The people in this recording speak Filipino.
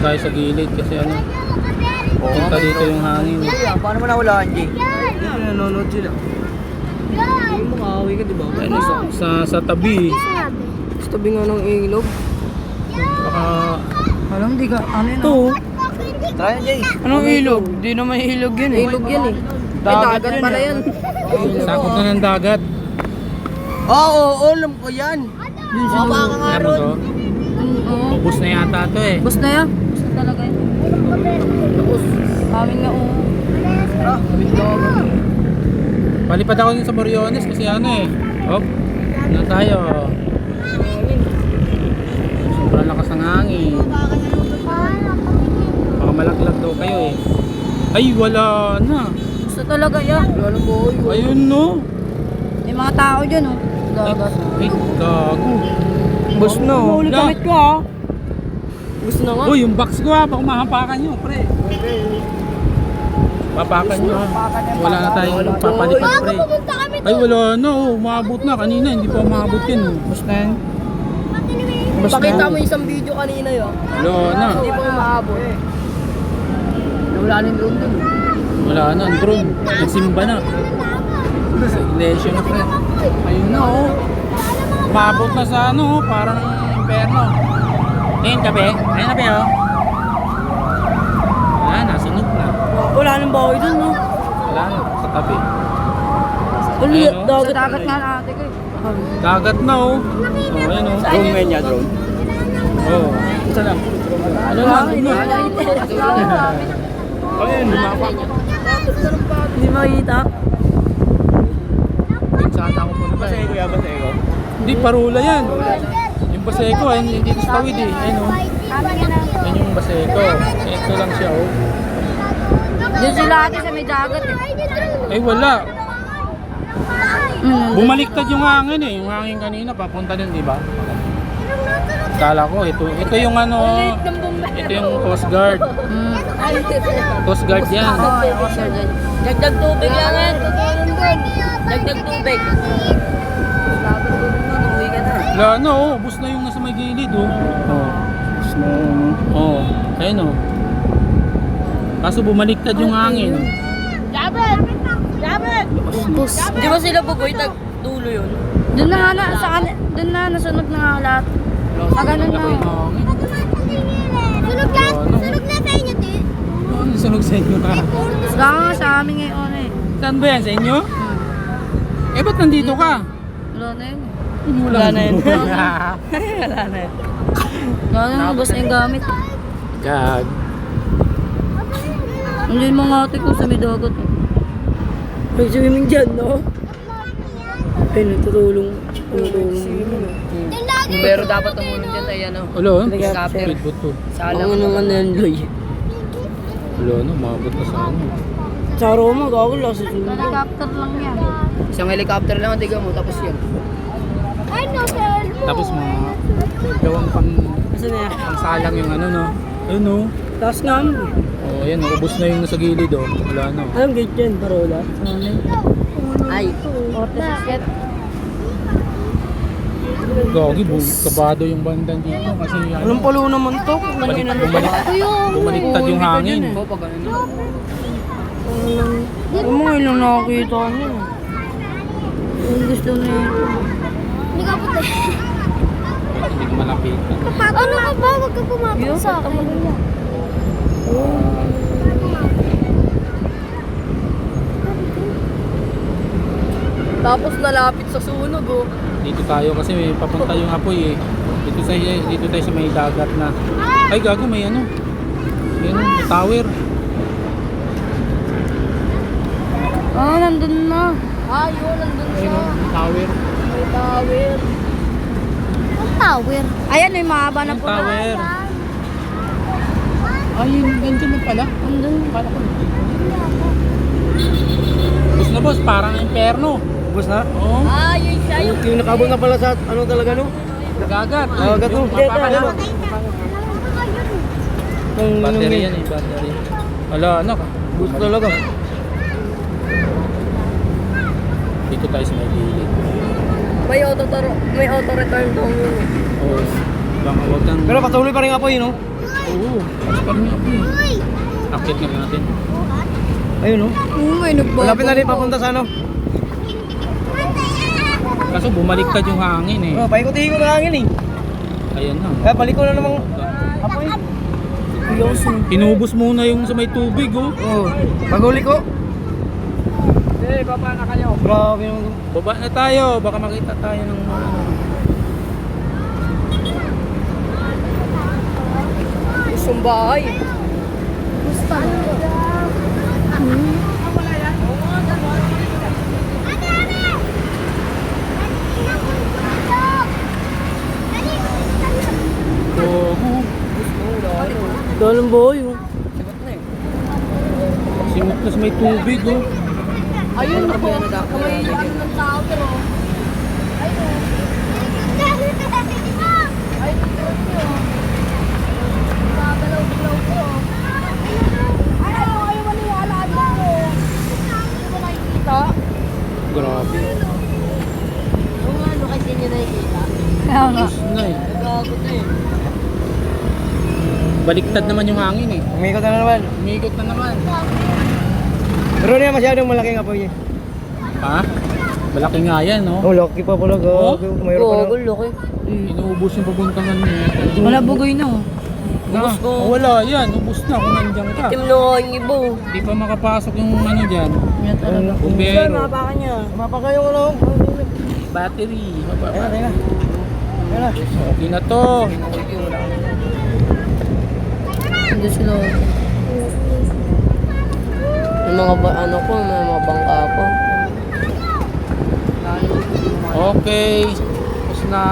tayo sa gilid kasi ano, punta dito yung hangin. Paano mo nahulaan, Jay? Hindi nanonood sila. Hindi mo makakawi ka, di ba? Ayun, sa tabi. Sa tabi nga ng ilog. Baka, Alam, di ka, ano yun? ito. Try na, Jay. Anong ilog? Di naman ilog yun eh. Ilog yan eh. Dagat pala yan. Sakot na ng dagat. Oo, alam ko yan. Baba ka nga Alam mo ron. to? Ubus na yata to eh. Bus na yan. Bus na talaga yun. Amin nga oo. Palipad ako din sa Boriones kasi ano eh. Hop, ano tayo? Sobrang lakas ng hangin. Baka malaglag daw kayo eh. Ay, wala na. Bus na talaga yan. Ayun no. May mga tao dyan oh. Dagat. Ay, gago. Bus na. Huli kamit ko ah. Bus na nga. Uy, yung box ko ha, baka mahapakan nyo, pre. Papakan nyo ha. Wala na tayong papalipad, pre. Ay, wala na oh. Umabot na. Kanina, hindi pa umabot yun. Basta na yan. Pakita mo isang video kanina yun. Wala na. Hindi pa umaabot. Nawala na yung drone dun. Wala na, ang drone. Nagsimba na. Sa iglesia na, pre. Ayun na oh. Umabot na sa ano, parang imperno. Ayun, kape. Ayun na, pe oh. Wala na, sunog na. Wala nang bahay dun no. Wala na, sa tabi. Uli, Ayun, oh. dagat nga ate ko eh. Dagat na oh. Oh, ayun oh. Drone nga niya, drone. Oh. Isa lang. Ano lang, doon na. Ayun, lumapak. Hindi makita. Saan ako punta? Basego ya, basego. Hindi, parula yan. Yung Baseco, ayun, hindi ko tawid eh. Ayun oh. Ayun yung Baseco. Ito lang siya oh. Doon sila ate sa may dagat eh. Ay wala. Bumaliktad yung hangin eh. Yung hangin kanina papunta din, di ba? Kala ko ito yung ano, ito yung Coast Guard. Coast Guard yan. Dagdag tubig lang yan. Dagdag tubig. Uwi ka na. Wala na oh, bus na yung nasa may gilid oh. Oh. Bus na oh. Ayun oh. Kaso bumaliktad yung hangin. Bus. Di ba sila bugoy dulo yun? Doon na nga na, saan, doon na nasunog na nga lahat. Ganun na. Sunog na sa inyo, ti? Ano sunog sa inyo ka? Saka nga sa amin ngayon eh. Saan ba yan? Sa inyo? Eh, ba't nandito ka? Wala na yun. Wala na yun. Wala na yun. Wala na, ubos na yung gamit. Gag. Hindi yung mga ate ko sa may dagat eh. Nag-swimming dyan, no? Ay, natutulong. Pero dapat tumulong dyan ay ano. Wala, Helicopter. speedboat to. Salang naman na yan, Loy. Wala na, umabot na sa ano. Sa Roma, gagawin lang sa sunod. Helicopter lang yan. Isang helicopter lang, tiga mo, tapos yan. Tapos mga gawang Kasi na yan. pangsalang yung ano no. Ayun no. Tapos nga mo. Oh, ayan, ubos na yung nasa gilid oh. Wala na. Anong gate yan, parola? Ay. Ortesket. Gagi, kabado yung bandan dito kasi ano, Anong palo naman to? bumaliktad yung hangin. Oo, pag ano na. Ano mo ilang nakakita niya? Yung gusto niya. Hindi ko malapitan. Ano ka ba? Huwag ka pumapag sa akin. Tapos nalapit sa sunog, oh. Dito tayo kasi may papunta yung apoy eh. Dito tayo sa may dagat na. Ay gago, may ano. May ano, may tower. Ah, nandun na. Ah, yun, nandun Ayun siya. oh, tower. May tower. Ang tower. Ayan, may mahaba na Yung po. tower. Ay, yun, ganito mo pala. Nandun. Kala ko. Boss na boss, parang imperno. Bus na? Oo. Ah, yun siya. Yung nakabot na pala sa ano talaga no? Gagat. Gagat, Yung oh. papakan Ano? Battery yan eh, battery. Wala, ano ka? Bus talaga. Dito tayo sa may gilid. May auto return daw yun. Oo. Baka wag kang... Pero patuloy pa rin apoy no? Oo, Oscar nga po eh. Akit na natin. Ayun oh. Oo, may nagbabaw. Malapit na rin papunta sa ano. Kaso bumaliktad yung hangin eh. Oh, paikot-ikot na hangin eh. Ayan na. Kaya balik ko na namang apoy. Inubos muna yung sa may tubig oh. Oh, pag-uli ko. Baba na kayo. Grabe yung... Baba na tayo, baka makita tayo ng Isang bahay. Gogo. Dalang bahay oh. Sikat na eh. Simot na sa may tubig oh. Ayun po. May ano ng tao pero. Gagalaw-galaw po. Ayaw maniwala dito. Hindi mo nakikita. Grabe. Kung ano kasi nyo nakikita. Kaya nga. Tapos na eh. Nagkakot na eh. Baliktad naman yung hangin eh. Umikot na naman. Umikot na naman. Pero hindi na masyadong malaking apoy eh. Ha? Malaki nga yan no? Oh, lucky pa pala. Oh? Gago. Mayroon pa na. laki. Inuubos yung papuntangan niya. Wala bugoy na oh. Ubus ko. Wala yan, ubus na kung nandiyan ka. Tim na nga yung iba oh. Di pa makapasok yung ano dyan. Yan talaga. Bumbero. Baka niya. Mapaka yung ano. Battery. Ayun na, ayun na. Ayun na. Okay na to. Hindi sila. Yung mga ano ko, may mga bangka ko. Okay. Tapos na.